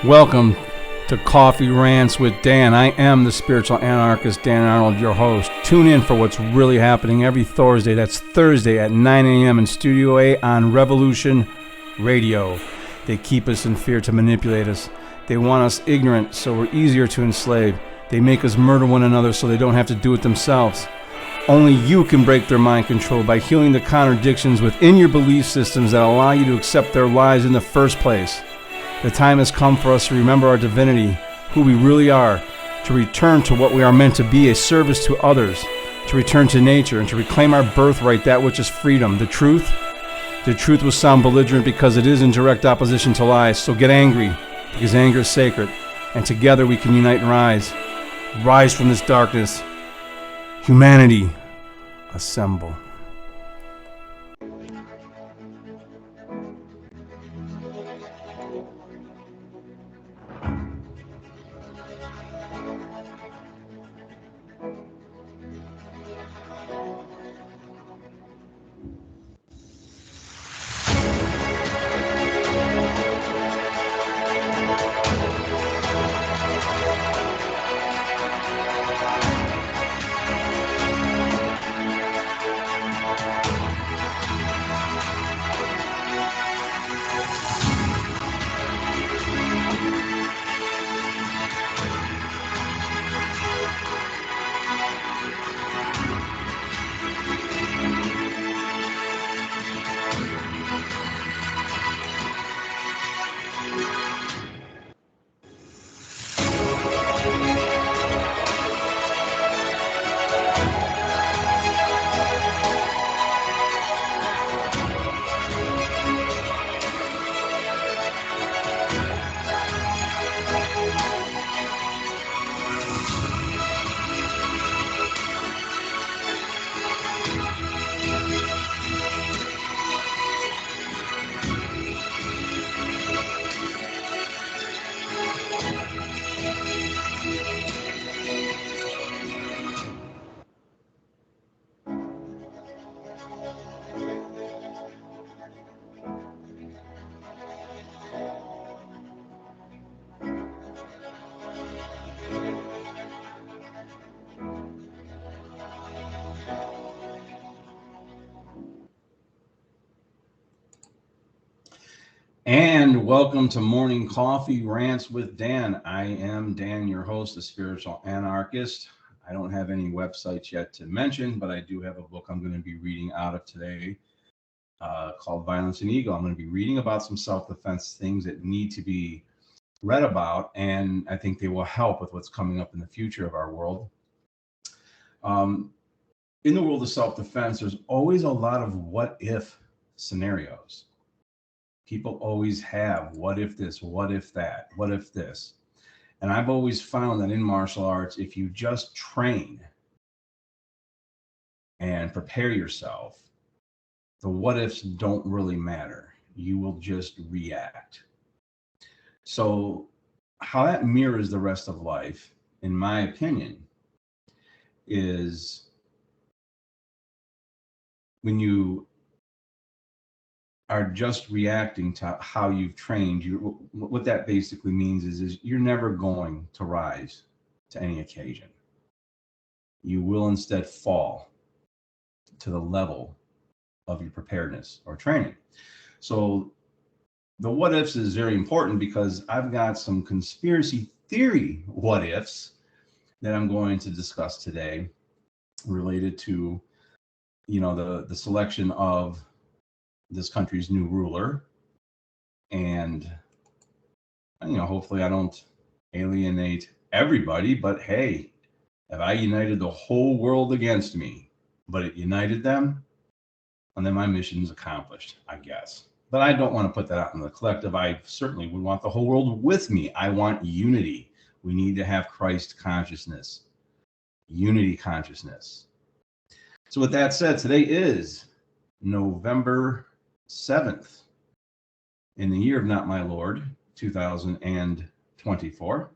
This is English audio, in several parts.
Welcome to Coffee Rants with Dan. I am the spiritual anarchist, Dan Arnold, your host. Tune in for what's really happening every Thursday. That's Thursday at 9 a.m. in Studio A on Revolution Radio. They keep us in fear to manipulate us. They want us ignorant so we're easier to enslave. They make us murder one another so they don't have to do it themselves. Only you can break their mind control by healing the contradictions within your belief systems that allow you to accept their lies in the first place. The time has come for us to remember our divinity, who we really are, to return to what we are meant to be, a service to others, to return to nature, and to reclaim our birthright, that which is freedom. The truth will sound belligerent because it is in direct opposition to lies. So get angry, because anger is sacred, and together we can unite and rise. Rise from this darkness. Humanity, assemble. And welcome to Morning Coffee Rants with Dan. I am Dan, your host, the spiritual anarchist. I don't have any websites yet to mention, but I do have a book I'm going to be reading out of today called Violence and Ego. I'm going to be reading about some self-defense things that need to be read about, and I think they will help with what's coming up in the future of our world. In the world of self-defense, there's always a lot of what-if scenarios. People always have, what if this, what if that, what if this? And I've always found that in martial arts, if you just train and prepare yourself, the what ifs don't really matter. You will just react. So how that mirrors the rest of life, in my opinion, is when you are just reacting to how you've trained. What that basically means is you're never going to rise to any occasion. You will instead fall to the level of your preparedness or training. So the what ifs is very important because I've got some conspiracy theory what ifs that I'm going to discuss today related to, the selection of this country's new ruler, and hopefully I don't alienate everybody, but hey, if I united the whole world against me, but it united them, and then my mission is accomplished, I guess. But I don't want to put that out in the collective. I certainly would want the whole world with me. I want unity. We need to have Christ consciousness, unity consciousness. So with that said, today is November 7th in the year of not my Lord, 2024.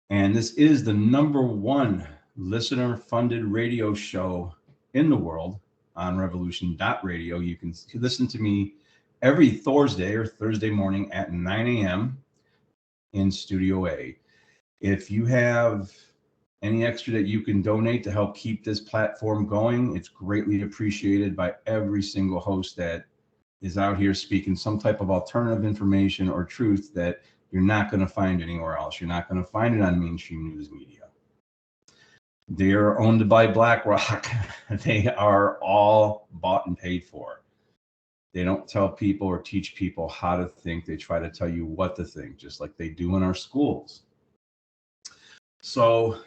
And this is the #1 listener-funded radio show in the world on revolution.radio. You can listen to me every Thursday or Thursday morning at 9 a.m. in Studio A. If you have any extra that you can donate to help keep this platform going, it's greatly appreciated by every single host that is out here speaking some type of alternative information or truth that you're not going to find anywhere else. You're not going to find it on mainstream news media. They are owned by BlackRock. They are all bought and paid for. They don't tell people or teach people how to think. They try to tell you what to think, just like they do in our schools. So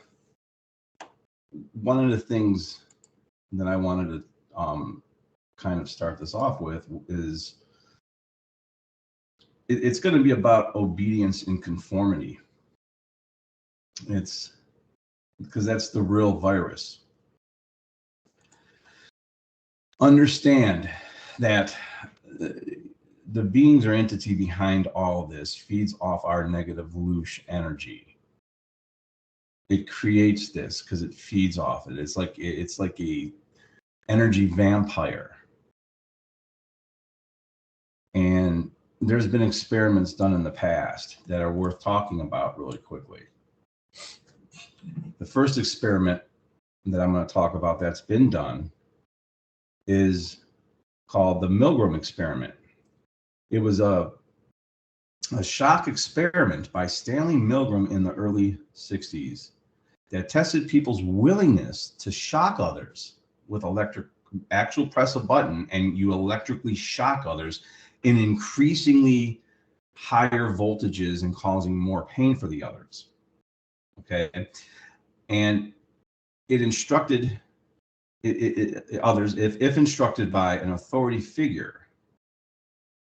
one of the things that I wanted to kind of start this off with is it's going to be about obedience and conformity. It's because that's the real virus. Understand that the beings or entity behind all of this feeds off our negative loosh energy. It creates this because it feeds off it. It's like a energy vampire. And there's been experiments done in the past that are worth talking about really quickly. The first experiment that I'm going to talk about that's been done is called the Milgram experiment. It was a shock experiment by Stanley Milgram in the early 60s that tested people's willingness to shock others with actual press a button and you electrically shock others in increasingly higher voltages and causing more pain for the others. Okay. And it instructed others if instructed by an authority figure.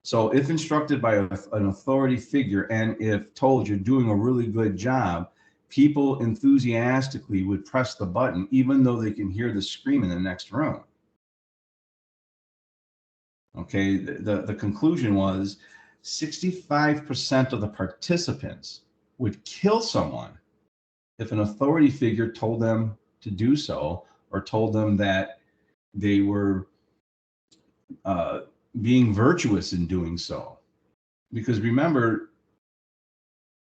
So if instructed by an authority figure and if told you're doing a really good job, people enthusiastically would press the button even though they can hear the scream in the next room. Okay, the conclusion was 65% of the participants would kill someone if an authority figure told them to do so or told them that they were being virtuous in doing so. Because remember,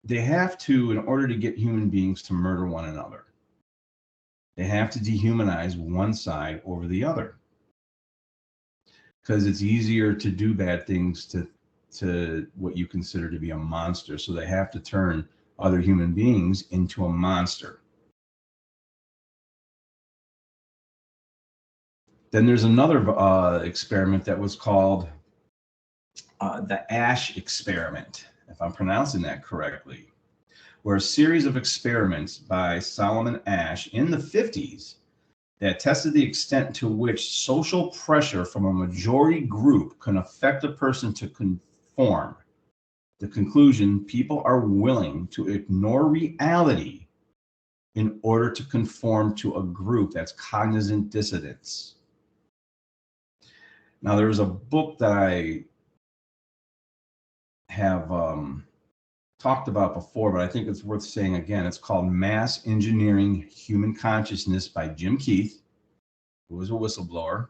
they have to, in order to get human beings to murder one another, they have to dehumanize one side over the other. Because it's easier to do bad things to what you consider to be a monster. So they have to turn other human beings into a monster. Then there's another experiment that was called the Ash experiment, if I'm pronouncing that correctly, where a series of experiments by Solomon Ash in the 50s that tested the extent to which social pressure from a majority group can affect a person to conform. The conclusion, people are willing to ignore reality in order to conform to a group. That's cognizant dissonance. Now, there was a book that I have talked about before, but I think it's worth saying again. It's called Mass Engineering Human Consciousness by Jim Keith, who was a whistleblower.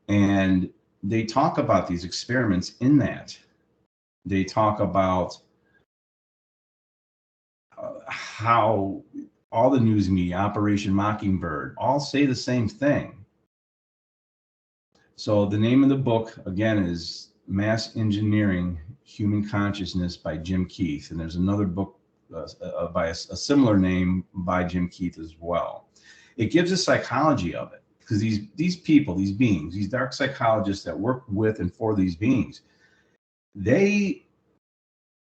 And they talk about these experiments in that. They talk about how all the news media, Operation Mockingbird, all say the same thing. So the name of the book, again, is Mass Engineering Human Consciousness by Jim Keith. And there's another book by a similar name by Jim Keith as well. It gives a psychology of it, because these people, these beings, these dark psychologists that work with and for these beings, they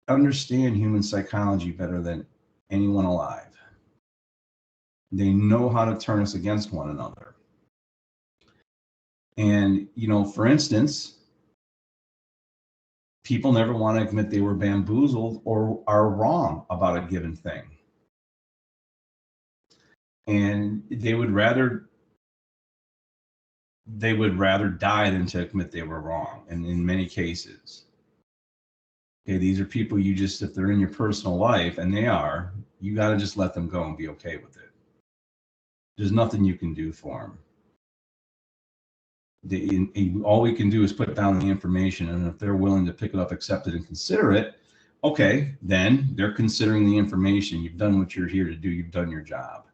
understand human psychology better than anyone alive. They know how to turn us against one another. And, you know, for instance, people never want to admit they were bamboozled or are wrong about a given thing. And they would rather die than to admit they were wrong, and in many cases. Okay, these are people you just, if they're in your personal life, and they are, you got to just let them go and be okay with it. There's nothing you can do for them. All we can do is put down the information, and if they're willing to pick it up, accept it, and consider it, Okay, then they're considering the information. You've done what you're here to do. You've done your job.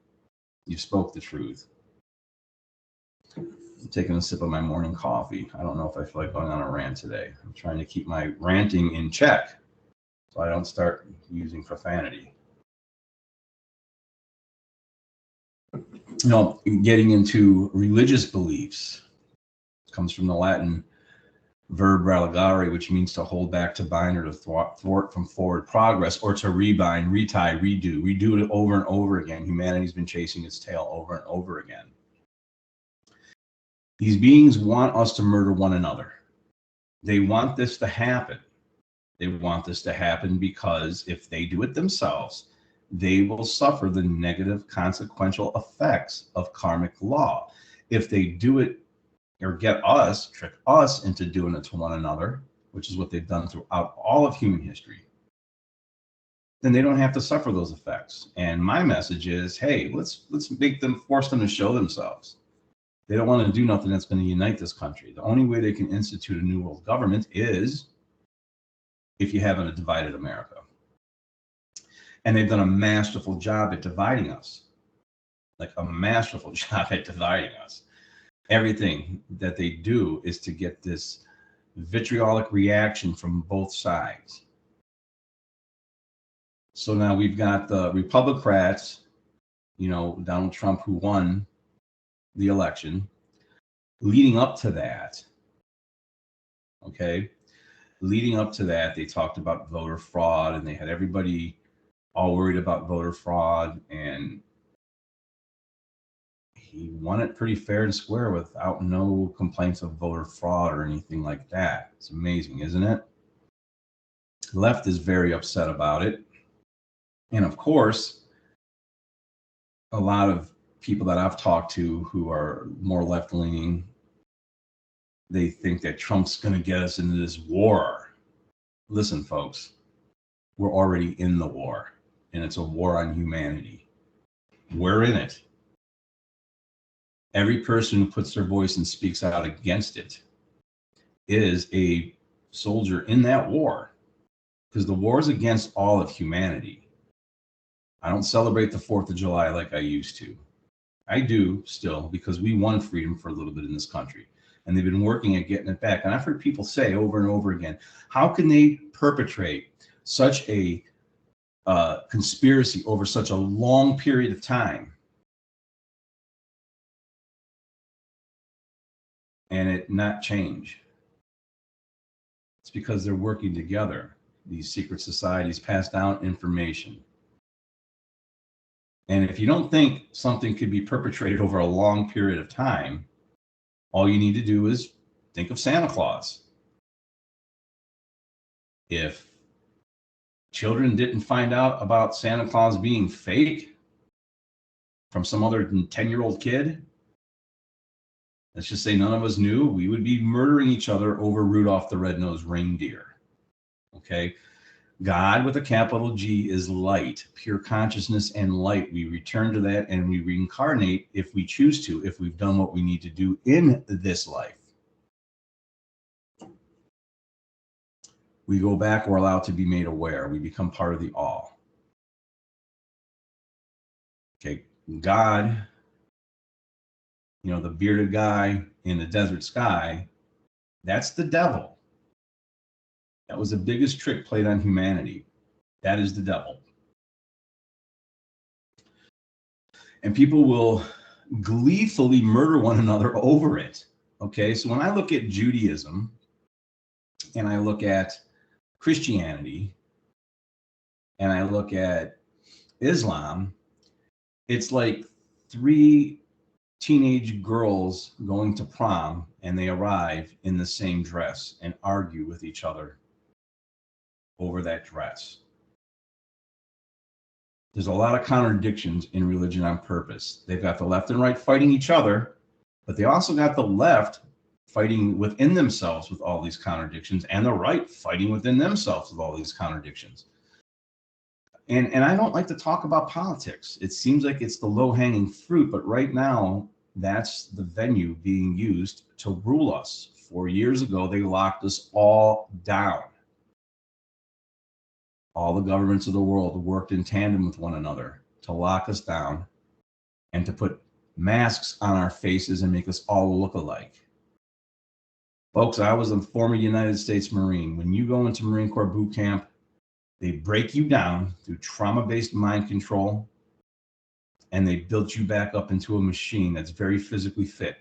You spoke the truth. I'm taking a sip of my morning coffee. I don't know if I feel like going on a rant today. I'm trying to keep my ranting in check so I don't start using profanity. Getting into religious beliefs comes from the Latin verb religare, which means to hold back, to bind, or to thwart from forward progress, or to rebind, retie, redo it over and over again. Humanity's been chasing its tail over and over again. These beings want us to murder one another. They want this to happen. They want this to happen because if they do it themselves, they will suffer the negative consequential effects of karmic law. If they do it or trick us into doing it to one another, which is what they've done throughout all of human history, then they don't have to suffer those effects. And my message is, hey, let's force them to show themselves. They don't want to do nothing that's going to unite this country. The only way they can institute a new world government is if you have a divided America. And they've done a masterful job at dividing us, like a masterful job at dividing us. Everything that they do is to get this vitriolic reaction from both sides. So now we've got the Republicrats, Donald Trump, who won the election. Leading up to that, they talked about voter fraud, and they had everybody all worried about voter fraud, and he won it pretty fair and square without no complaints of voter fraud or anything like that. It's amazing, isn't it? The left is very upset about it. And of course, a lot of people that I've talked to who are more left-leaning, they think that Trump's going to get us into this war. Listen, folks, we're already in the war, and it's a war on humanity. We're in it. Every person who puts their voice and speaks out against it is a soldier in that war, because the war is against all of humanity. I don't celebrate the 4th of July like I used to. I do still, because we won freedom for a little bit in this country, and they've been working at getting it back. And I've heard people say over and over again, how can they perpetrate such a conspiracy over such a long period of time and it not change? It's because they're working together. These secret societies pass down information. And if you don't think something could be perpetrated over a long period of time, all you need to do is think of Santa Claus. If children didn't find out about Santa Claus being fake from some other 10-year-old kid, let's just say none of us knew, we would be murdering each other over Rudolph the Red-Nosed Reindeer. Okay? God with a capital G is light, pure consciousness and light. We return to that and we reincarnate if we choose to, if we've done what we need to do in this life. We go back, we're allowed to be made aware. We become part of the all. Okay, God, the bearded guy in the desert sky, that's the devil. That was the biggest trick played on humanity. That is the devil. And people will gleefully murder one another over it. Okay, so when I look at Judaism and I look at Christianity and I look at Islam, it's like 3 teenage girls going to prom, and they arrive in the same dress and argue with each other over that dress. There's a lot of contradictions in religion on purpose. They've got the left and right fighting each other, but they also got the left fighting within themselves with all these contradictions, and the right fighting within themselves with all these contradictions. And I don't like to talk about politics. It seems like it's the low-hanging fruit, but right now, that's the venue being used to rule us. 4 years ago, they locked us all down. all the governments of the world worked in tandem with one another to lock us down and to put masks on our faces and make us all look alike. Folks, I was a former United States Marine. When you go into Marine Corps boot camp, they break you down through trauma-based mind control, and they built you back up into a machine that's very physically fit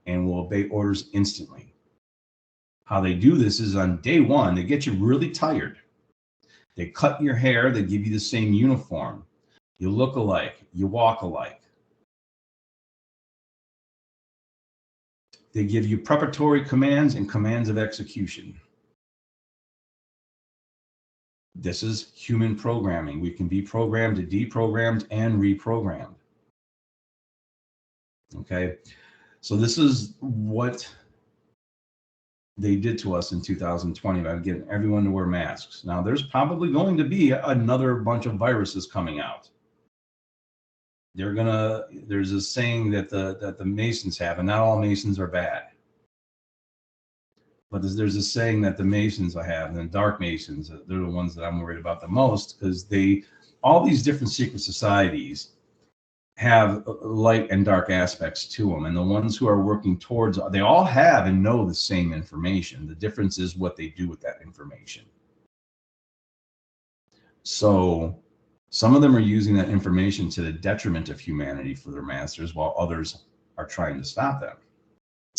and will obey orders instantly. How they do this is on day one, they get you really tired. They cut your hair, they give you the same uniform. You look alike, you walk alike. They give you preparatory commands and commands of execution. This is human programming. We can be programmed, deprogrammed, and reprogrammed. Okay, so this is what they did to us in 2020 by getting everyone to wear masks. Now, there's probably going to be another bunch of viruses coming out. There's a saying that the Masons have, and not all Masons are bad. But there's a saying that the Masons I have, and the Dark Masons, they're the ones that I'm worried about the most, because all these different secret societies have light and dark aspects to them. And the ones who are working towards, they all have and know the same information. The difference is what they do with that information. So some of them are using that information to the detriment of humanity for their masters, while others are trying to stop them.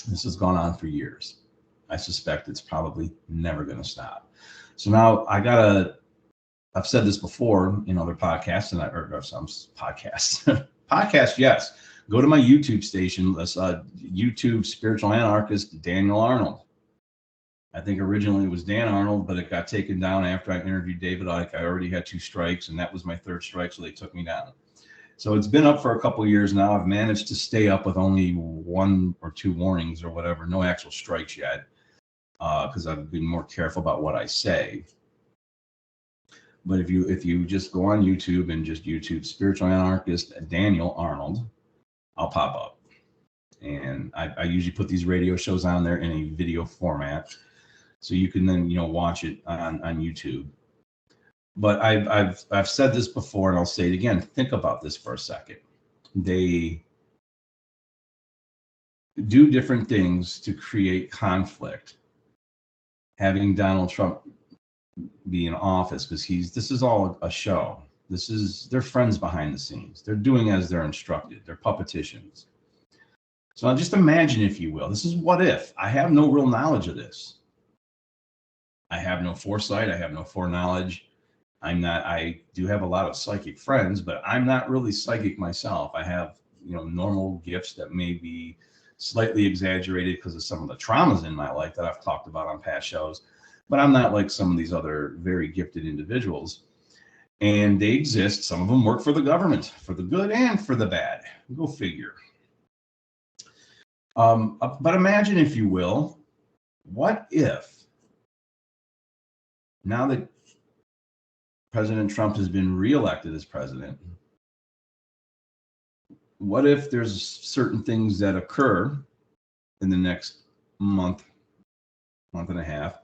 This has gone on for years. I suspect it's probably never going to stop. So now I've said this before in other podcasts, or some podcasts. Podcast, yes. Go to my YouTube station, YouTube Spiritual Anarchist Daniel Arnold. I think originally it was Dan Arnold, but it got taken down after I interviewed David Icke. I already had 2 strikes, and that was my 3rd strike, so they took me down. So it's been up for a couple of years now. I've managed to stay up with only 1 or 2 warnings or whatever, no actual strikes yet, because I've been more careful about what I say. But if you just go on YouTube and just YouTube Spiritual Anarchist Daniel Arnold, I'll pop up. And I usually put these radio shows on there in a video format, so you can then watch it on YouTube. But I've said this before, and I'll say it again. Think about this for a second. They do different things to create conflict. Having Donald Trump be in office, because this is all a show. They're friends behind the scenes. They're doing as they're instructed. They're puppeticians. So now just imagine, if you will, this is what if. I have no real knowledge of this. I have no foresight. I have no foreknowledge. I do have a lot of psychic friends, but I'm not really psychic myself. I have, normal gifts that may be slightly exaggerated because of some of the traumas in my life that I've talked about on past shows. But I'm not like some of these other very gifted individuals. And they exist. Some of them work for the government, for the good and for the bad. Go figure. But imagine, if you will, what if, now that President Trump has been reelected as president, what if there's certain things that occur in the next month and a half,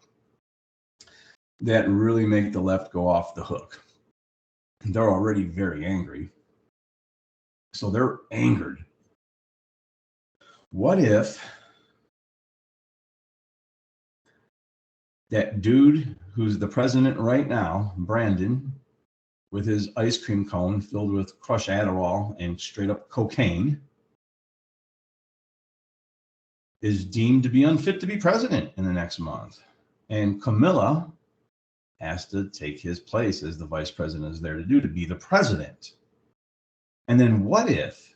that really make the left go off the hook? They're already very angry. So they're angered. What if that dude who's the president right now, Brandon, with his ice cream cone filled with crushed Adderall and straight up cocaine, is deemed to be unfit to be president in the next month? And Camilla has to take his place, as the vice president is there to do, to be the president. And then what if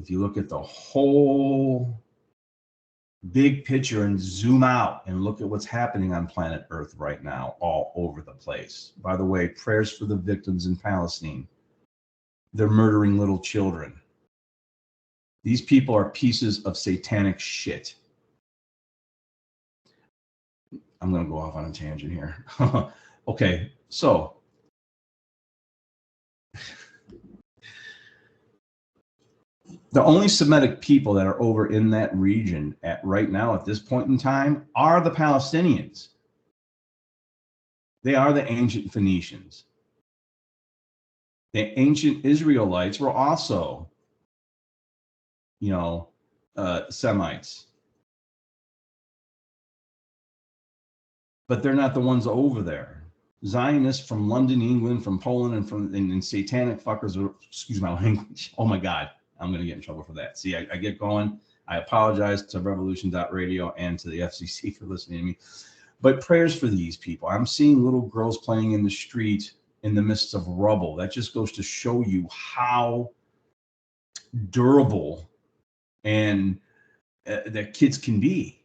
you look at the whole big picture and zoom out and look at what's happening on planet Earth right now, all over the place. By the way, prayers for the victims in Palestine. They're murdering little children. These people are pieces of satanic shit. I'm going to go off on a tangent here. Okay, so the only Semitic people that are over in that region right now at this point in time are the Palestinians. They are the ancient Phoenicians. The ancient Israelites were also, Semites, but they're not the ones over there. Zionists from London, England, from Poland, and satanic fuckers. Excuse my language. Oh my God, I'm gonna get in trouble for that. See, I get going. I apologize to Revolution.radio and to the FCC for listening to me. But prayers for these people. I'm seeing little girls playing in the street in the midst of rubble. That just goes to show you how durable and that kids can be.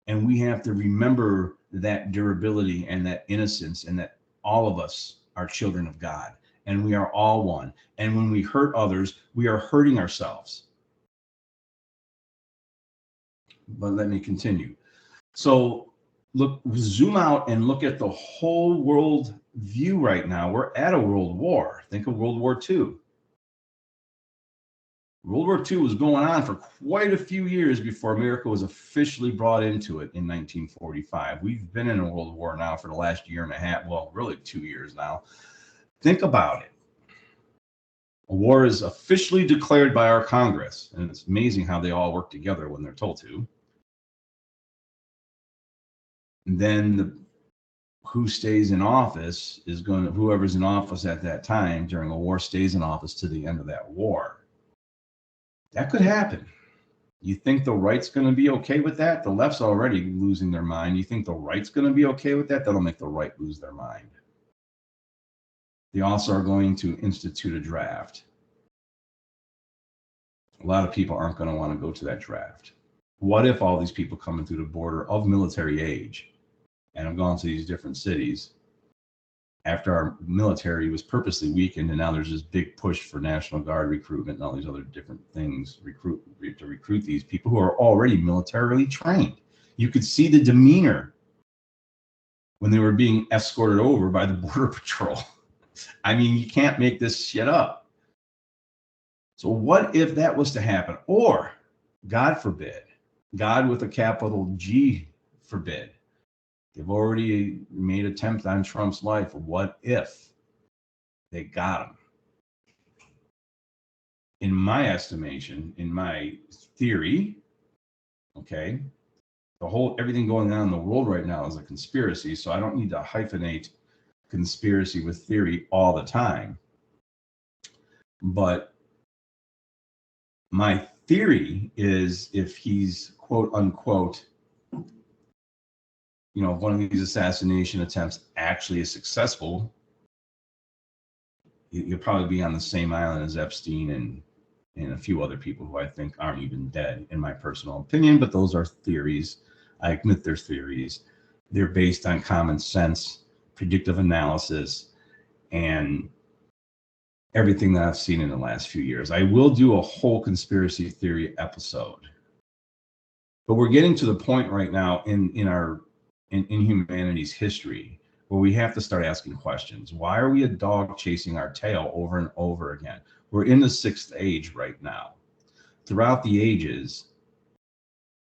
And we have to remember that durability and that innocence, and that all of us are children of God, and we are all one. And when we hurt others, we are hurting ourselves. But let me continue. So look, zoom out and look at the whole world view right now. We're at a world war. Think of World War II. World War II was going on for quite a few years before America was officially brought into it in 1945. We've been in a world war now for the last year and a half. Well, really 2 years now. Think about it. A war is officially declared by our Congress, and it's amazing how they all work together when they're told to. And then who stays in office is whoever's in office at that time during a war stays in office to the end of that war. That could happen. You think the right's going to be okay with that? The left's already losing their mind. You think the right's going to be okay with that? That'll make the right lose their mind. They also are going to institute a draft. A lot of people aren't going to want to go to that draft. What if all these people coming through the border of military age and have gone to these different cities after our military was purposely weakened, and now there's this big push for National Guard recruitment and all these other different things to recruit these people who are already militarily trained. You could see the demeanor when they were being escorted over by the Border Patrol. I mean, you can't make this shit up. So what if that was to happen? Or, God forbid, God with a capital G forbid, they've already made an attempt on Trump's life. What if they got him? In my estimation, in my theory, okay, everything going on in the world right now is a conspiracy, so I don't need to hyphenate conspiracy with theory all the time. But my theory is, if he's quote unquote, if one of these assassination attempts actually is successful, you'll probably be on the same island as Epstein and a few other people who I think aren't even dead, in my personal opinion. But those are theories. I admit they're theories. They're based on common sense, predictive analysis, and everything that I've seen in the last few years. I will do a whole conspiracy theory episode. But we're getting to the point right now in humanity's history where we have to start asking questions. Why are we a dog chasing our tail over and over again? We're in the 6th age right now. Throughout the ages,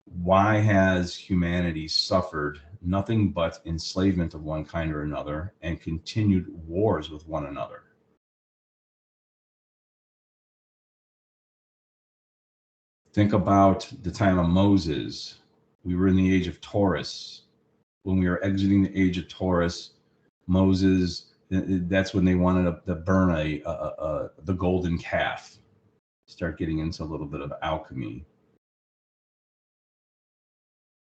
why has humanity suffered nothing but enslavement of one kind or another and continued wars with one another? Think about the time of Moses. We were in the age of Taurus. When we were exiting the age of Taurus, Moses, that's when they wanted to burn the golden calf. Start getting into a little bit of alchemy.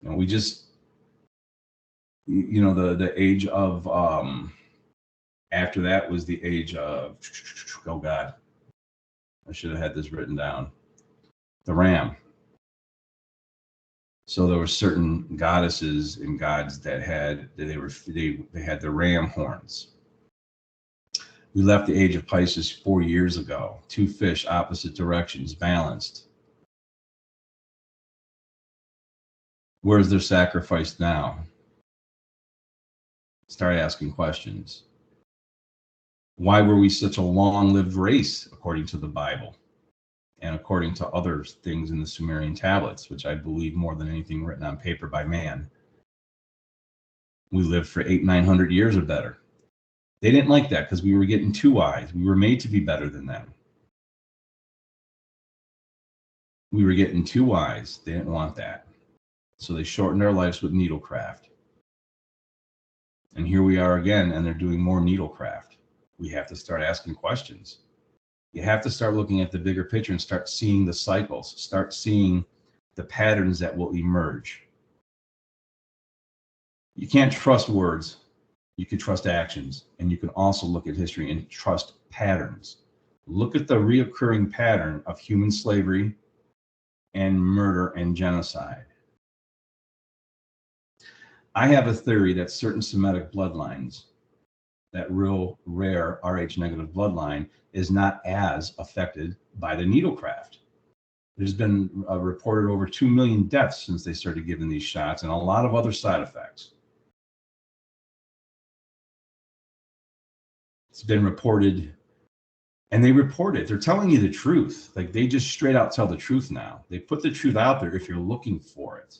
And we just, the age of, after that was the age of, oh God, I should have had this written down. The ram. So there were certain goddesses and gods that had the ram horns. We left the age of Pisces 4 years ago. 2 fish, opposite directions, balanced. Where's their sacrifice now? Start asking questions. Why were we such a long-lived race, according to the Bible? And according to other things in the Sumerian tablets, which I believe more than anything written on paper by man. We lived for 900 years or better. They didn't like that because we were getting too wise. We were made to be better than them. We were getting too wise. They didn't want that. So they shortened our lives with needlecraft. And here we are again, and they're doing more needlecraft. We have to start asking questions. You have to start looking at the bigger picture and start seeing the cycles, start seeing the patterns that will emerge. You can't trust words. You can trust actions. And you can also look at history and trust patterns. Look at the reoccurring pattern of human slavery and murder and genocide. I have a theory that certain Semitic bloodlines, that real rare Rh negative bloodline, is not as affected by the needlecraft. There's been reported over 2 million deaths since they started giving these shots, and a lot of other side effects. It's been reported, and they report it. They're telling you the truth. Like, they just straight out tell the truth now. They put the truth out there if you're looking for it.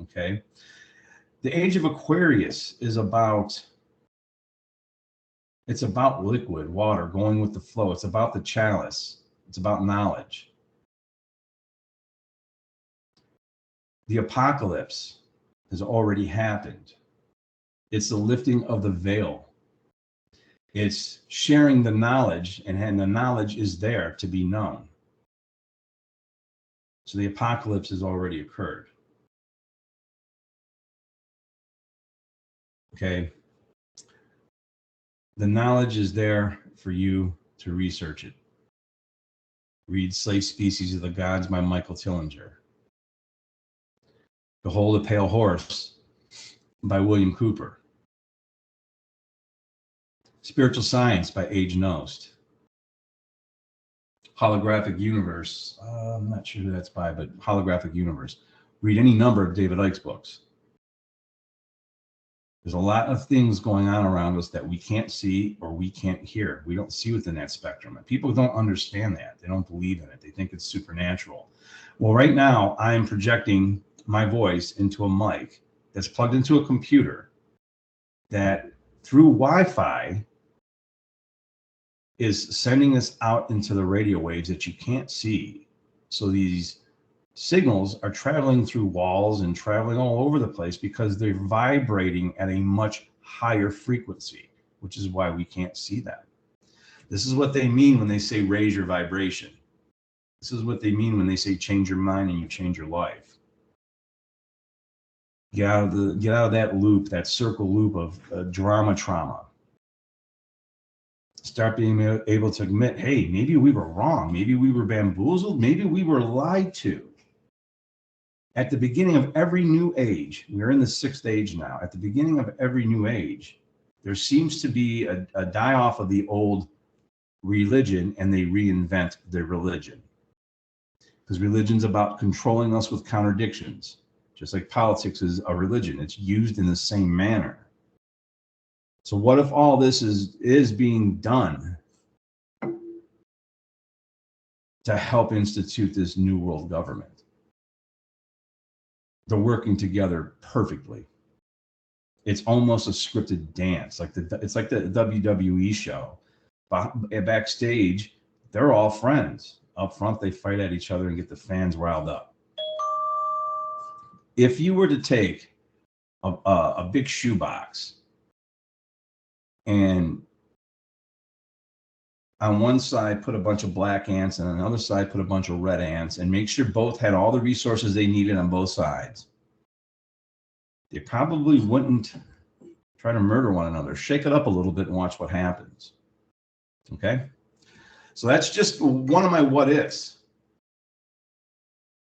Okay. The age of Aquarius is about, it's about liquid water going with the flow. It's about the chalice. It's about knowledge. The apocalypse has already happened. It's the lifting of the veil. It's sharing the knowledge, and the knowledge is there to be known. So the apocalypse has already occurred. Okay. The knowledge is there for you to research it. Read Slave Species of the Gods by Michael Tillinger. Behold a Pale Horse by William Cooper. Spiritual Science by Age Nost. Holographic Universe. I'm not sure who that's by, but Holographic Universe. Read any number of David Icke's books. There's a lot of things going on around us that we can't see or we can't hear. We don't see within that spectrum. And people don't understand that. They don't believe in it. They think it's supernatural. Well, right now, I am projecting my voice into a mic that's plugged into a computer that through Wi-Fi is sending this out into the radio waves that you can't see. So these signals are traveling through walls and traveling all over the place because they're vibrating at a much higher frequency, which is why we can't see them. This is what they mean when they say raise your vibration. This is what they mean when they say change your mind and you change your life. Get out of that loop, that circle loop of trauma. Start being able to admit, hey, maybe we were wrong. Maybe we were bamboozled. Maybe we were lied to. At the beginning of every new age, we're in the 6th age now. At the beginning of every new age, there seems to be a die-off of the old religion, and they reinvent their religion. Because religion's about controlling us with contradictions. Just like politics is a religion. It's used in the same manner. So what if all this is being done to help institute this new world government? They're working together perfectly. It's almost a scripted dance. It's like the WWE show. Backstage, they're all friends. Up front, they fight at each other and get the fans riled up. If you were to take a big shoebox and on one side put a bunch of black ants and on the other side put a bunch of red ants and make sure both had all the resources they needed on both sides, they probably wouldn't try to murder one another. Shake it up a little bit and watch what happens. Okay? So that's just one of my what ifs.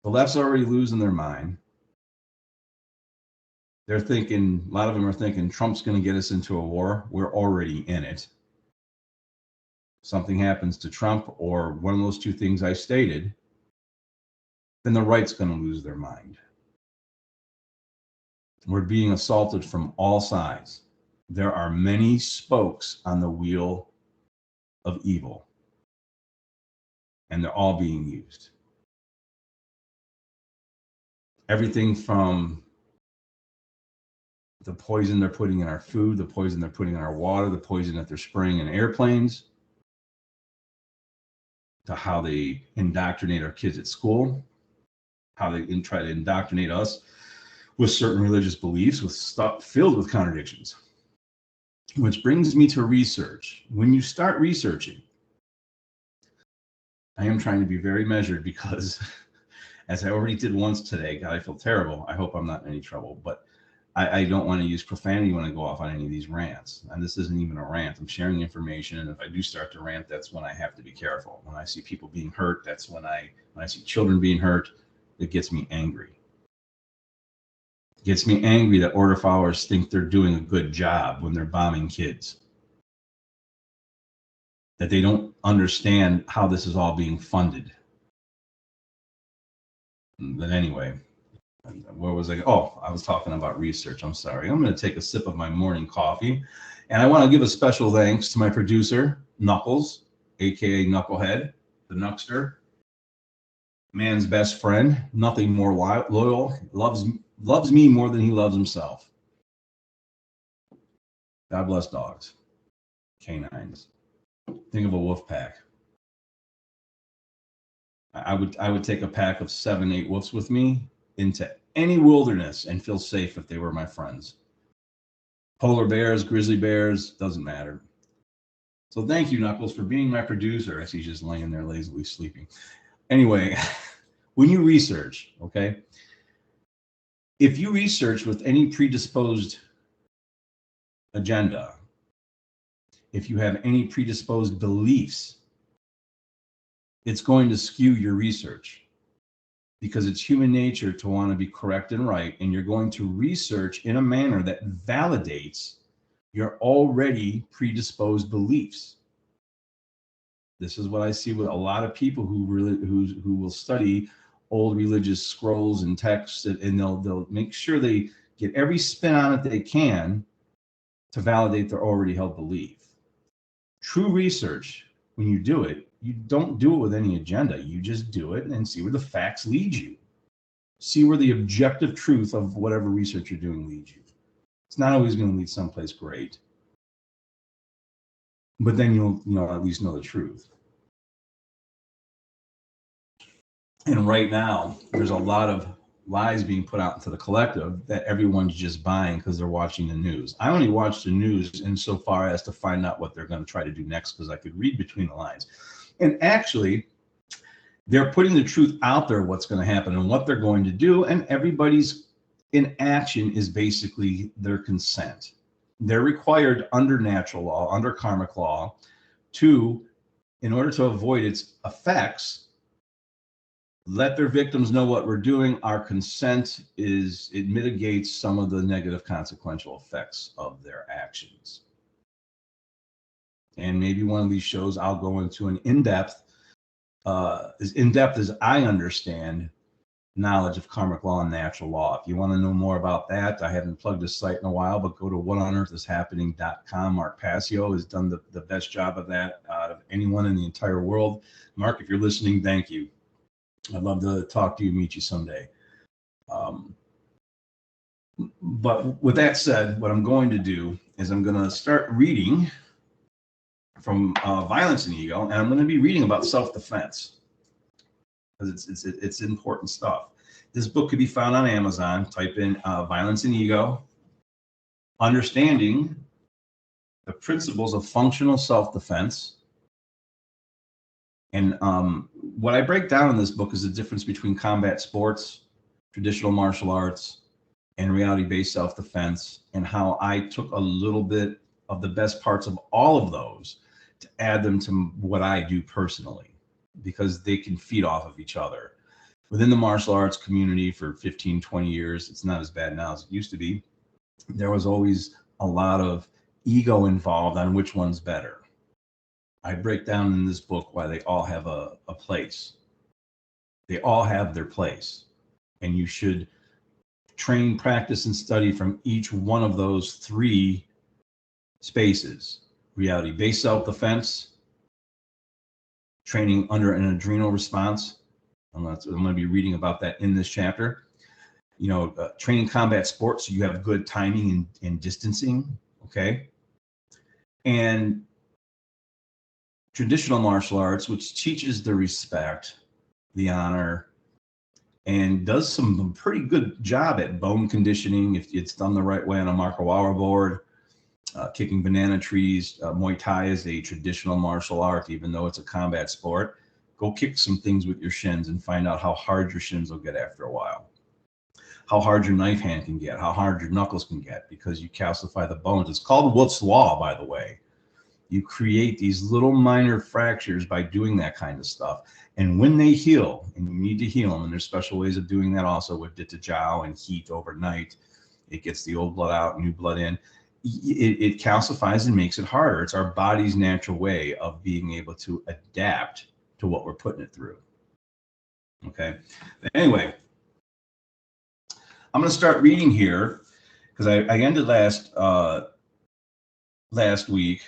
The left's already losing their mind. They're thinking, a lot of them are thinking Trump's going to get us into a war. We're already in it. Something happens to Trump or one of those two things I stated, then the right's going to lose their mind. We're being assaulted from all sides. There are many spokes on the wheel of evil, and they're all being used. Everything from the poison they're putting in our food, the poison they're putting in our water, the poison that they're spraying in airplanes, to how they indoctrinate our kids at school, how they try to indoctrinate us with certain religious beliefs, with stuff filled with contradictions. Which brings me to research. When you start researching, I am trying to be very measured because, as I already did once today, God, I feel terrible. I hope I'm not in any trouble, but I don't want to use profanity when I go off on any of these rants. And this isn't even a rant. I'm sharing information. And if I do start to rant, that's when I have to be careful. When I see people being hurt, that's when I see children being hurt, it gets me angry. It gets me angry that order followers think they're doing a good job when they're bombing kids. That they don't understand how this is all being funded. But anyway, where was I? Oh, I was talking about research. I'm sorry. I'm going to take a sip of my morning coffee. And I want to give a special thanks to my producer, Knuckles, aka Knucklehead, the Knuckster, man's best friend, nothing more loyal, loves me more than he loves himself. God bless dogs, canines. Think of a wolf pack. I would take a pack of 7, 8 wolves with me into any wilderness and feel safe if they were my friends. Polar bears, grizzly bears, doesn't matter. So thank you, Knuckles, for being my producer as he's just laying there lazily sleeping. Anyway, when you research, okay, if you research with any predisposed agenda, if you have any predisposed beliefs, it's going to skew your research because it's human nature to want to be correct and right. And you're going to research in a manner that validates your already predisposed beliefs. This is what I see with a lot of people who will study old religious scrolls and texts, and they'll make sure they get every spin on it they can to validate their already held belief. True research, when you do it, you don't do it with any agenda. You just do it and see where the facts lead you. See where the objective truth of whatever research you're doing leads you. It's not always going to lead someplace great, but then you'll at least know the truth. And right now, there's a lot of lies being put out into the collective that everyone's just buying because they're watching the news. I only watch the news insofar as to find out what they're going to try to do next because I could read between the lines. And actually, they're putting the truth out there, what's going to happen and what they're going to do. And everybody's inaction is basically their consent. They're required under natural law, under karmic law, to, in order to avoid its effects, let their victims know what we're doing. Our consent it mitigates some of the negative consequential effects of their actions. And maybe one of these shows I'll go into an in-depth, as in-depth as I understand knowledge of karmic law and natural law. If you want to know more about that, I haven't plugged this site in a while, but go to whatonearthishappening.com. Mark Passio has done the best job of that out of anyone in the entire world. Mark, if you're listening, thank you. I'd love to talk to you, meet you someday. But with that said, what I'm going to do is I'm going to start reading from Violence and Ego, and I'm going to be reading about self-defense because it's important stuff. This book could be found on Amazon. Type in Violence and Ego, Understanding the Principles of Functional Self-Defense. And what I break down in this book is the difference between combat sports, traditional martial arts, and reality-based self-defense, and how I took a little bit of the best parts of all of those to add them to what I do personally, because they can feed off of each other. Within the martial arts community for 15, 20 years, it's not as bad now as it used to be. There was always a lot of ego involved on which one's better. I break down in this book why they all have a place. They all have their place. And you should train, practice, and study from each one of those 3 spaces. Reality-based self-defense, training under an adrenal response. I'm going to be reading about that in this chapter. training combat sports, so you have good timing and distancing, okay? And traditional martial arts, which teaches the respect, the honor, and does some pretty good job at bone conditioning if it's done the right way on a Marco Hour board. Kicking banana trees. Muay Thai is a traditional martial art, even though it's a combat sport. Go kick some things with your shins and find out how hard your shins will get after a while. How hard your knife hand can get, how hard your knuckles can get, because you calcify the bones. It's called Wood's Law, by the way. You create these little minor fractures by doing that kind of stuff. And when they heal, and you need to heal them, and there's special ways of doing that also with Ditta Jiao and heat overnight. It gets the old blood out, new blood in. It calcifies and makes it harder. It's our body's natural way of being able to adapt to what we're putting it through. Okay. But anyway, I'm going to start reading here because I ended last week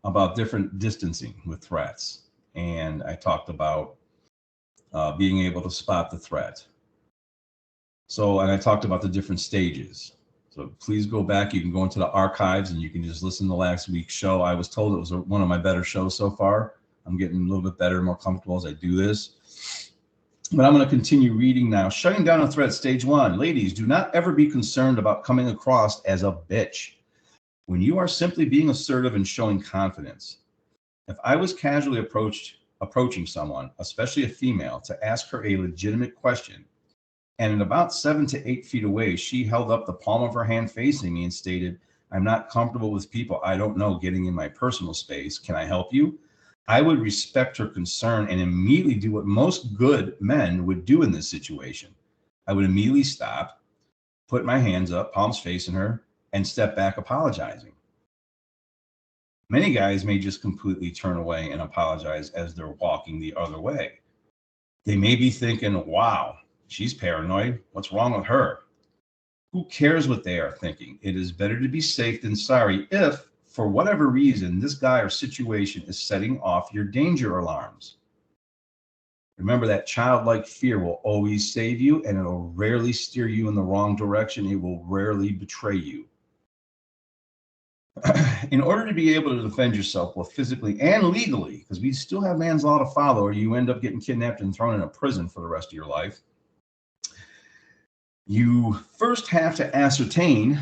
about different distancing with threats, and I talked about being able to spot the threat. So, and I talked about the different stages. So please go back. You can go into the archives and you can just listen to last week's show. I was told it was one of my better shows so far. I'm getting a little bit better, more comfortable as I do this. But I'm going to continue reading now. Shutting down a threat, stage 1. Ladies, do not ever be concerned about coming across as a bitch when you are simply being assertive and showing confidence. If I was casually approaching someone, especially a female, to ask her a legitimate question, and at about 7 to 8 feet away, she held up the palm of her hand facing me and stated, "I'm not comfortable with people I don't know getting in my personal space. Can I help you?" I would respect her concern and immediately do what most good men would do in this situation. I would immediately stop, put my hands up, palms facing her, and step back apologizing. Many guys may just completely turn away and apologize as they're walking the other way. They may be thinking, "Wow, she's paranoid. What's wrong with her?" Who cares what they are thinking? It is better to be safe than sorry if, for whatever reason, this guy or situation is setting off your danger alarms. Remember that childlike fear will always save you, and it'll rarely steer you in the wrong direction. It will rarely betray you. In order to be able to defend yourself both physically and legally, because we still have man's law to follow, or you end up getting kidnapped and thrown in a prison for the rest of your life, you first have to ascertain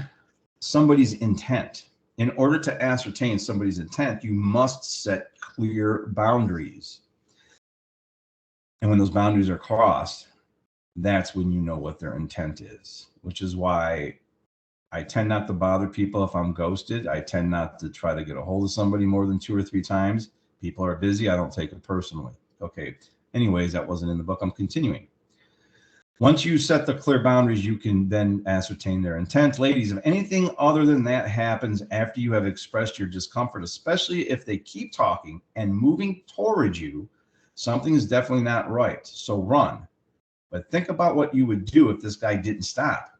somebody's intent. In order to ascertain somebody's intent, you must set clear boundaries. And when those boundaries are crossed, that's when you know what their intent is, which is why I tend not to bother people if I'm ghosted. I tend not to try to get a hold of somebody more than 2 or 3 times. People are busy. I don't take it personally. Okay. Anyways, that wasn't in the book. I'm continuing. Once you set the clear boundaries, you can then ascertain their intent. Ladies, if anything other than that happens after you have expressed your discomfort, especially if they keep talking and moving towards you, something is definitely not right. So run. But think about what you would do if this guy didn't stop.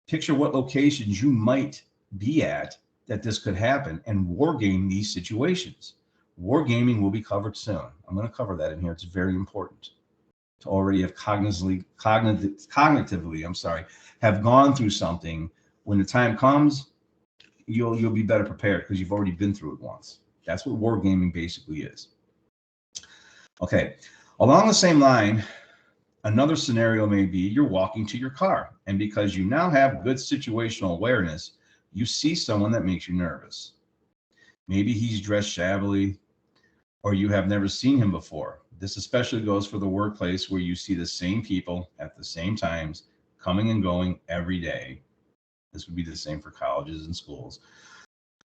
Picture what locations you might be at that this could happen and wargame these situations. Wargaming will be covered soon. I'm going to cover that in here. It's very important to already have cognitively, have gone through something. When the time comes, you'll be better prepared because you've already been through it once. That's what wargaming basically is. Okay, along the same line, another scenario may be you're walking to your car, and because you now have good situational awareness, you see someone that makes you nervous. Maybe he's dressed shabbily, or you have never seen him before. This especially goes for the workplace where you see the same people at the same times coming and going every day. This would be the same for colleges and schools.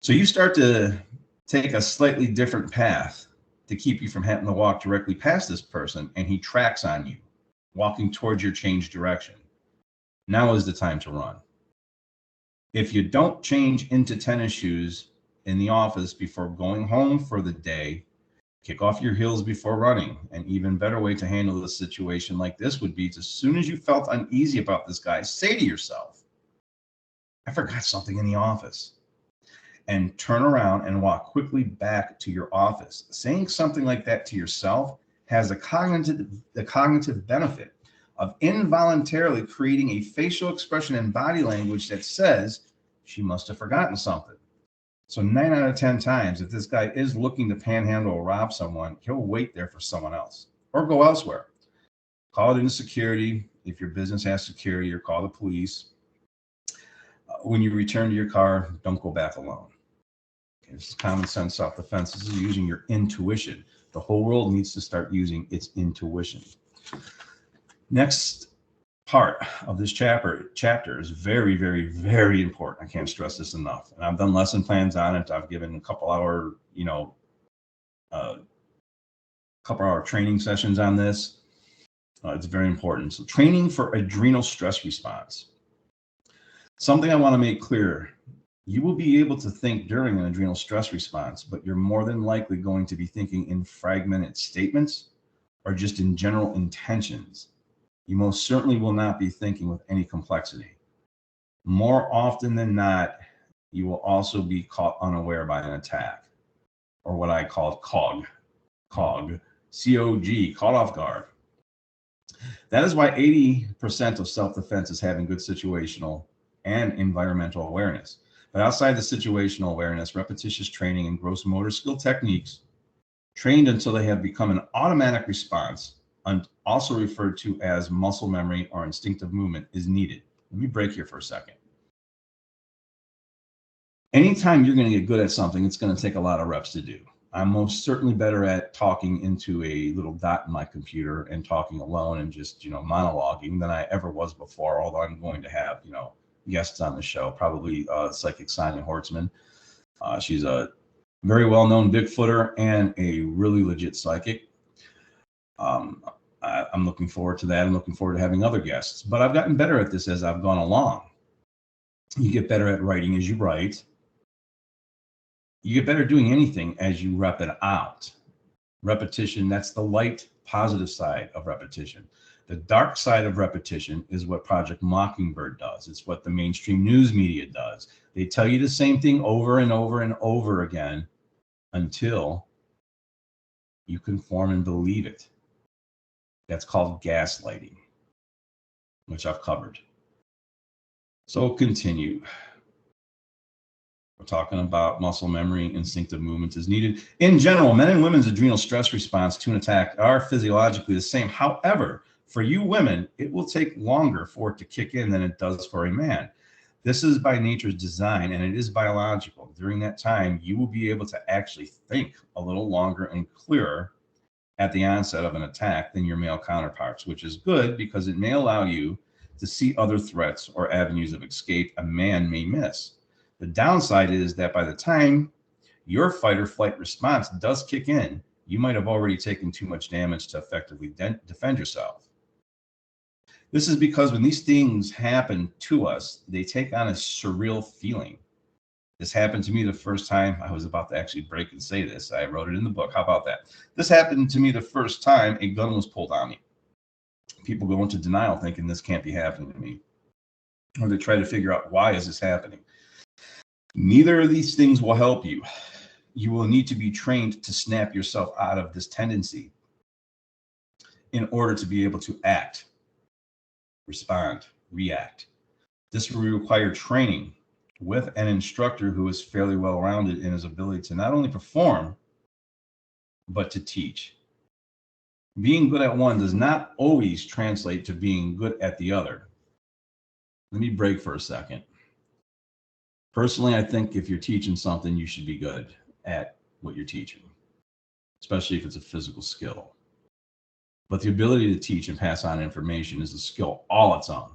So you start to take a slightly different path to keep you from having to walk directly past this person, and he tracks on you, walking towards your changed direction. Now is the time to run. If you don't change into tennis shoes in the office before going home for the day, kick off your heels before running. An even better way to handle a situation like this would be to, as soon as you felt uneasy about this guy, say to yourself, "I forgot something in the office," and turn around and walk quickly back to your office. Saying something like that to yourself has a cognitive benefit of involuntarily creating a facial expression and body language that says she must have forgotten something. So 9 out of 10 times, if this guy is looking to panhandle or rob someone, he'll wait there for someone else or go elsewhere. Call it into security if your business has security, or call the police. When you return to your car, don't go back alone. Okay, this is common sense self-defense. This is using your intuition. The whole world needs to start using its intuition. Next part of this chapter is very, very, very important. I can't stress this enough. And I've done lesson plans on it. I've given a couple hour training sessions on this. It's very important. So training for adrenal stress response. Something I want to make clear. You will be able to think during an adrenal stress response, but you're more than likely going to be thinking in fragmented statements or just in general intentions. You most certainly will not be thinking with any complexity. More often than not, you will also be caught unaware by an attack, or what I call COG, C-O-G, caught off guard. That is why 80% of self-defense is having good situational and environmental awareness. But outside the situational awareness, repetitious training and gross motor skill techniques, trained until they have become an automatic response, and also referred to as muscle memory or instinctive movement, is needed. Let me break here for a second. Anytime you're going to get good at something, it's going to take a lot of reps to do. I'm most certainly better at talking into a little dot in my computer and talking alone and just, monologuing than I ever was before, although I'm going to have, guests on the show, probably psychic Sonia Hortzman. She's a very well-known Bigfooter and a really legit psychic. I'm looking forward to that. I'm looking forward to having other guests, but I've gotten better at this as I've gone along. You get better at writing as you write. You get better doing anything as you rep it out. Repetition, that's the light, positive side of repetition. The dark side of repetition is what Project Mockingbird does. It's what the mainstream news media does. They tell you the same thing over and over and over again until you conform and believe it. That's called gaslighting, which I've covered. So continue. We're talking about muscle memory, instinctive movement is needed. In general, men and women's adrenal stress response to an attack are physiologically the same. However, for you women, it will take longer for it to kick in than it does for a man. This is by nature's design, and it is biological. During that time, you will be able to actually think a little longer and clearer at the onset of an attack than your male counterparts, which is good because it may allow you to see other threats or avenues of escape a man may miss. The downside is that by the time your fight or flight response does kick in, you might have already taken too much damage to effectively defend yourself. This is because when these things happen to us, they take on a surreal feeling. This happened to me the first time. I was about to actually break and say this. I wrote it in the book. How about that? This happened to me the first time a gun was pulled on me. People go into denial thinking this can't be happening to me. Or they try to figure out, why is this happening? Neither of these things will help you. You will need to be trained to snap yourself out of this tendency in order to be able to act, respond, react. This will require training with an instructor who is fairly well-rounded in his ability to not only perform, but to teach. Being good at one does not always translate to being good at the other. Let me break for a second. Personally, I think if you're teaching something, you should be good at what you're teaching, especially if it's a physical skill. But the ability to teach and pass on information is a skill all its own.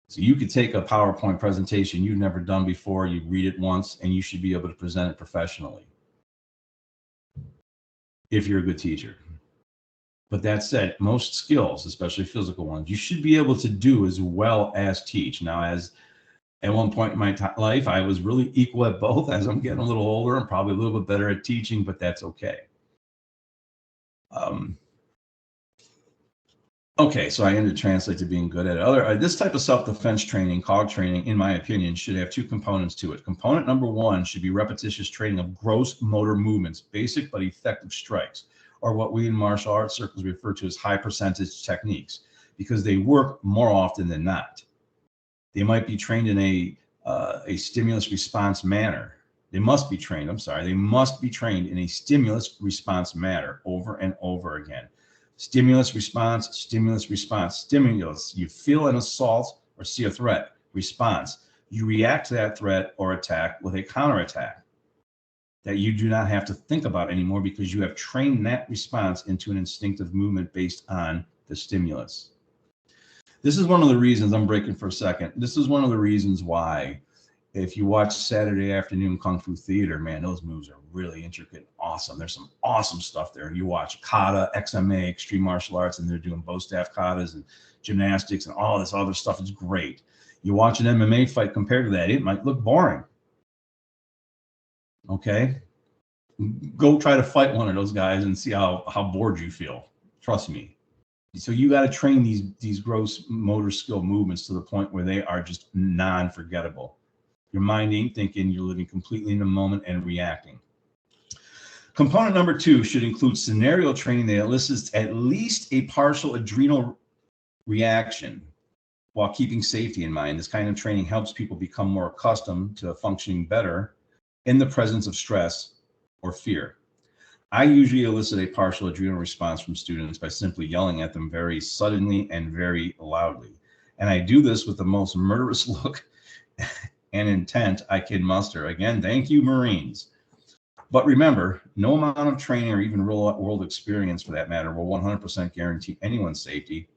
So you could take a PowerPoint presentation you've never done before, you read it once, and you should be able to present it professionally if you're a good teacher. But that said, most skills, especially physical ones, you should be able to do as well as teach. Now, as at one point in my life, I was really equal at both. As I'm getting a little older, I'm probably a little bit better at teaching, but that's okay. Okay, so I ended translate to being good at it. This type of self-defense training, COG training, in my opinion, should have two components to it. Component number one should be repetitious training of gross motor movements, basic but effective strikes, or what we in martial arts circles refer to as high percentage techniques. because they work more often than not. They might be trained in a stimulus response manner. They must be trained, they must be trained in a stimulus response manner over and over again. Stimulus response, stimulus response, stimulus. You feel an assault or see a threat. Response. You react to that threat or attack with a counterattack that you do not have to think about anymore because you have trained that response into an instinctive movement based on the stimulus. This is one of the reasons, I'm breaking for a second. This is one of the reasons why, if you watch Saturday afternoon Kung Fu Theater, man, those moves are really intricate, awesome. There's some awesome stuff there. You watch kata, XMA, extreme martial arts, and they're doing bow staff katas and gymnastics and all this other stuff. It's great. You watch an MMA fight compared to that, it might look boring. Okay? Go try to fight one of those guys and see how bored you feel. Trust me. So you got to train these gross motor skill movements to the point where they are just non-forgettable. Your mind ain't thinking, you're living completely in the moment and reacting. Component number 2 should include scenario training that elicits at least a partial adrenal reaction while keeping safety in mind. This kind of training helps people become more accustomed to functioning better in the presence of stress or fear. I usually elicit a partial adrenal response from students by simply yelling at them very suddenly and very loudly. And I do this with the most murderous look and intent I can muster. Again, thank you, Marines. But remember, no amount of training or even real world experience for that matter will 100% guarantee anyone's safety.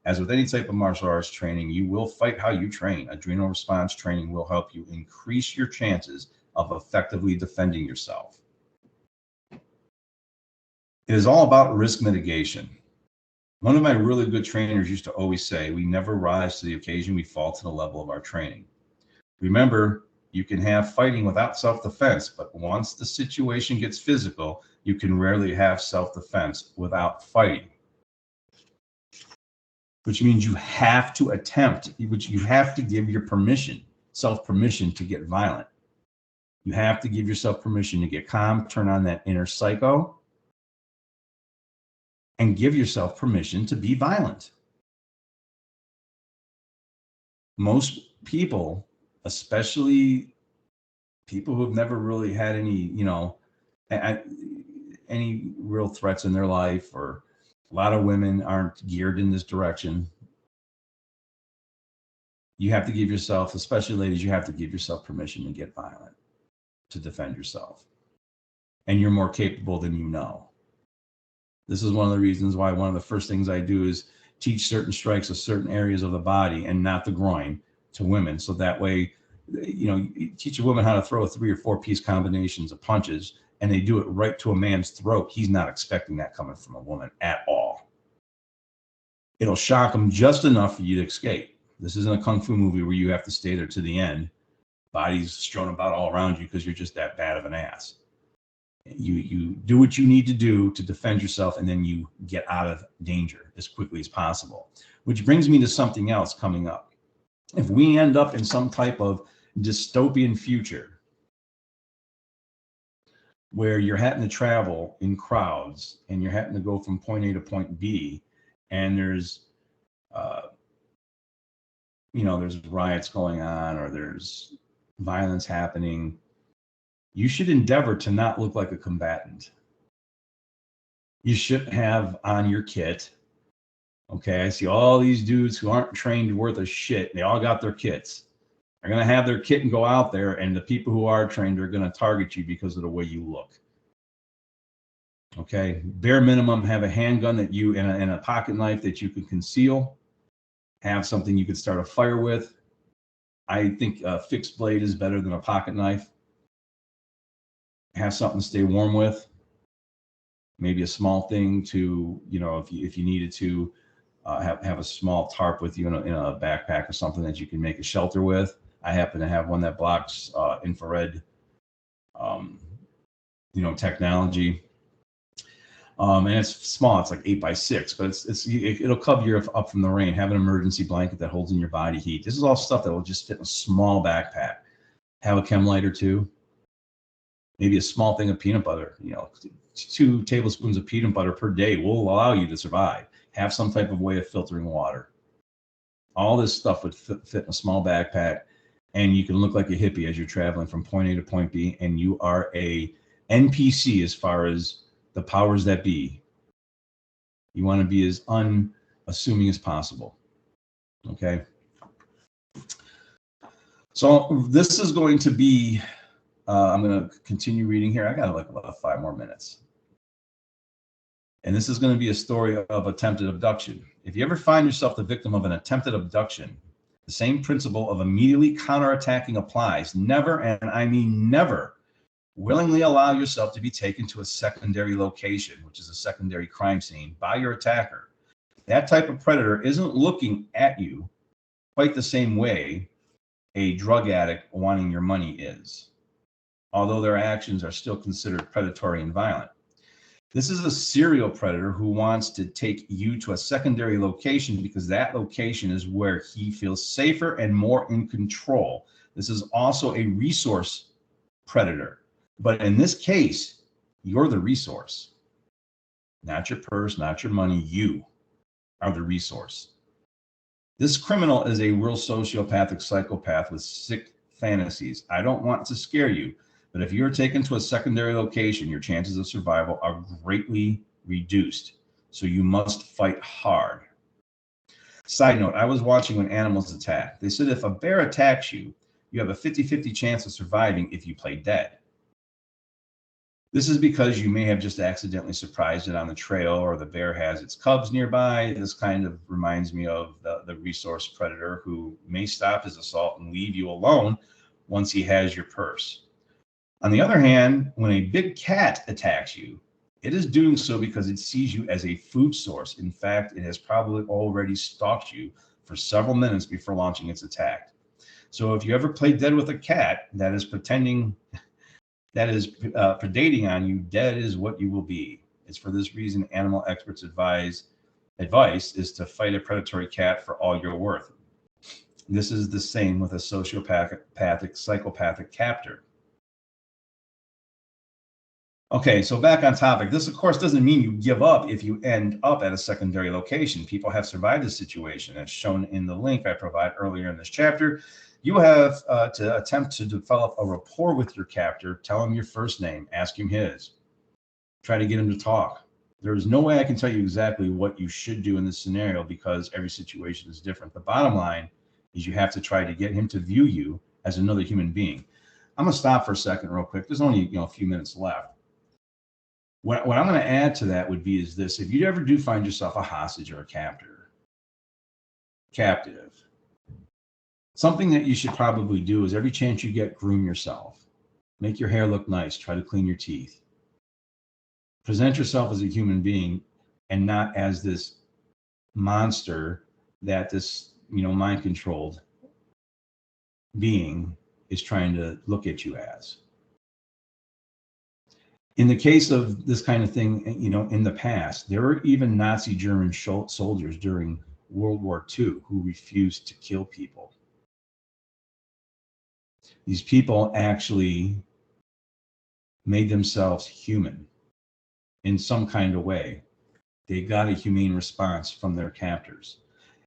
As with any type of martial arts training, you will fight how you train. Adrenal response training will help you increase your chances of effectively defending yourself. It is all about risk mitigation. One of my really good trainers used to always say, we never rise to the occasion, we fall to the level of our training. Remember, you can have fighting without self-defense, but once the situation gets physical, you can rarely have self-defense without fighting. Which means you have to attempt, which you have to give your permission, self-permission to get violent. You have to give yourself permission to get calm, turn on that inner psycho, and give yourself permission to be violent. Most people, especially people who have never really had any, any real threats in their life, or a lot of women aren't geared in this direction. You have to give yourself, especially ladies, you have to give yourself permission to get violent, to defend yourself. And you're more capable than you know. This is one of the reasons why one of the first things I do is teach certain strikes of certain areas of the body and not the groin to women. So that way, you teach a woman how to throw 3 or 4 piece combinations of punches, and they do it right to a man's throat. He's not expecting that coming from a woman at all. It'll shock him just enough for you to escape. This isn't a kung fu movie where you have to stay there to the end. Bodies strewn about all around you because you're just that bad of an ass. You do what you need to do to defend yourself, and then you get out of danger as quickly as possible. Which brings me to something else coming up. If we end up in some type of dystopian future where you're having to travel in crowds and you're having to go from point A to point B, and there's there's riots going on or there's violence happening, you should endeavor to not look like a combatant. You shouldn't have on your kit. Okay, I see all these dudes who aren't trained worth a shit. They all got their kits. They're going to have their kit and go out there, and the people who are trained are going to target you because of the way you look. Okay, bare minimum, have a handgun that you and a pocket knife that you can conceal. Have something you could start a fire with. I think a fixed blade is better than a pocket knife. Have something to stay warm with. Maybe a small thing to, if you needed to, have a small tarp with you in a backpack or something that you can make a shelter with. I happen to have one that blocks infrared, technology. And it's small. It's like 8x6, but it'll cover you up from the rain. Have an emergency blanket that holds in your body heat. This is all stuff that will just fit in a small backpack. Have a chem light or two. Maybe a small thing of peanut butter. 2 tablespoons of peanut butter per day will allow you to survive. have some type of way of filtering water. All this stuff would fit in a small backpack, and you can look like a hippie as you're traveling from point A to point B, and you are a NPC as far as the powers that be. You want to be as unassuming as possible. Okay. So this is going to be, I'm going to continue reading here. I got like about 5 more minutes. And this is going to be a story of attempted abduction. If you ever find yourself the victim of an attempted abduction, the same principle of immediately counterattacking applies. Never, and I mean never, willingly allow yourself to be taken to a secondary location, which is a secondary crime scene, by your attacker. That type of predator isn't looking at you quite the same way a drug addict wanting your money is, although their actions are still considered predatory and violent. This is a serial predator who wants to take you to a secondary location because that location is where he feels safer and more in control. This is also a resource predator. But in this case, you're the resource. Not your purse, not your money. You are the resource. This criminal is a real sociopathic psychopath with sick fantasies. I don't want to scare you, but if you're taken to a secondary location, your chances of survival are greatly reduced. So you must fight hard. Side note, I was watching when animals attack. They said if a bear attacks you, you have a 50-50 chance of surviving if you play dead. This is because you may have just accidentally surprised it on the trail, or the bear has its cubs nearby. This kind of reminds me of the resource predator who may stop his assault and leave you alone once he has your purse. On the other hand, when a big cat attacks you, it is doing so because it sees you as a food source. In fact, it has probably already stalked you for several minutes before launching its attack. So if you ever play dead with a cat that is predating on you, dead is what you will be. It's for this reason animal experts advice is to fight a predatory cat for all you're worth. This is the same with a sociopathic, psychopathic captor. Okay, so back on topic. This, of course, doesn't mean you give up if you end up at a secondary location. People have survived this situation, as shown in the link I provide earlier in this chapter. You have to attempt to develop a rapport with your captor. Tell him your first name, ask him his. Try to get him to talk. There is no way I can tell you exactly what you should do in this scenario because every situation is different. The bottom line is you have to try to get him to view you as another human being. I'm going to stop for a second real quick. There's only a few minutes left. What I'm going to add to that would be is this: if you ever do find yourself a hostage or a captive, something that you should probably do is every chance you get, groom yourself. Make your hair look nice. Try to clean your teeth. Present yourself as a human being and not as this monster that this, mind-controlled being is trying to look at you as. In the case of this kind of thing, in the past, there were even Nazi German soldiers during World War II who refused to kill people. These people actually made themselves human in some kind of way. They got a humane response from their captors.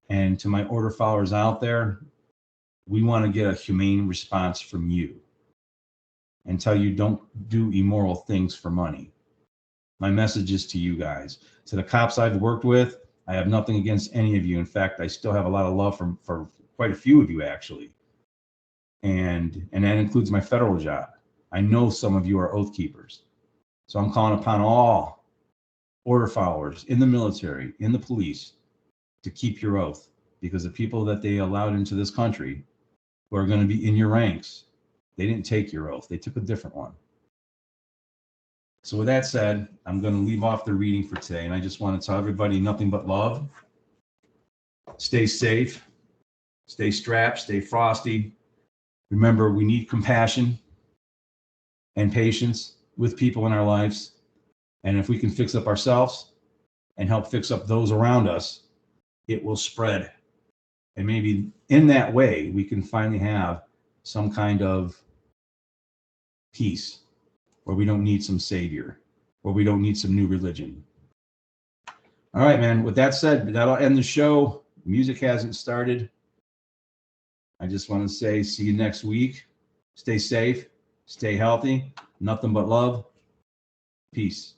And to my order followers out there, we want to get a humane response from you and tell you don't do immoral things for money. My message is to you guys. To the cops I've worked with, I have nothing against any of you. In fact, I still have a lot of love for quite a few of you, actually. And that includes my federal job. I know some of you are oath keepers. So I'm calling upon all order followers in the military, in the police, to keep your oath, because the people that they allowed into this country who are going to be in your ranks, they didn't take your oath. They took a different one. So with that said, I'm going to leave off the reading for today. And I just want to tell everybody nothing but love. Stay safe. Stay strapped. Stay frosty. Remember, we need compassion and patience with people in our lives. And if we can fix up ourselves and help fix up those around us, it will spread. And maybe in that way, we can finally have some kind of peace where we don't need some savior, where we don't need some new religion. All right, man. With that said, that'll end the show. Music hasn't started. I just want to say, see you next week. Stay safe, stay healthy. Nothing but love. Peace.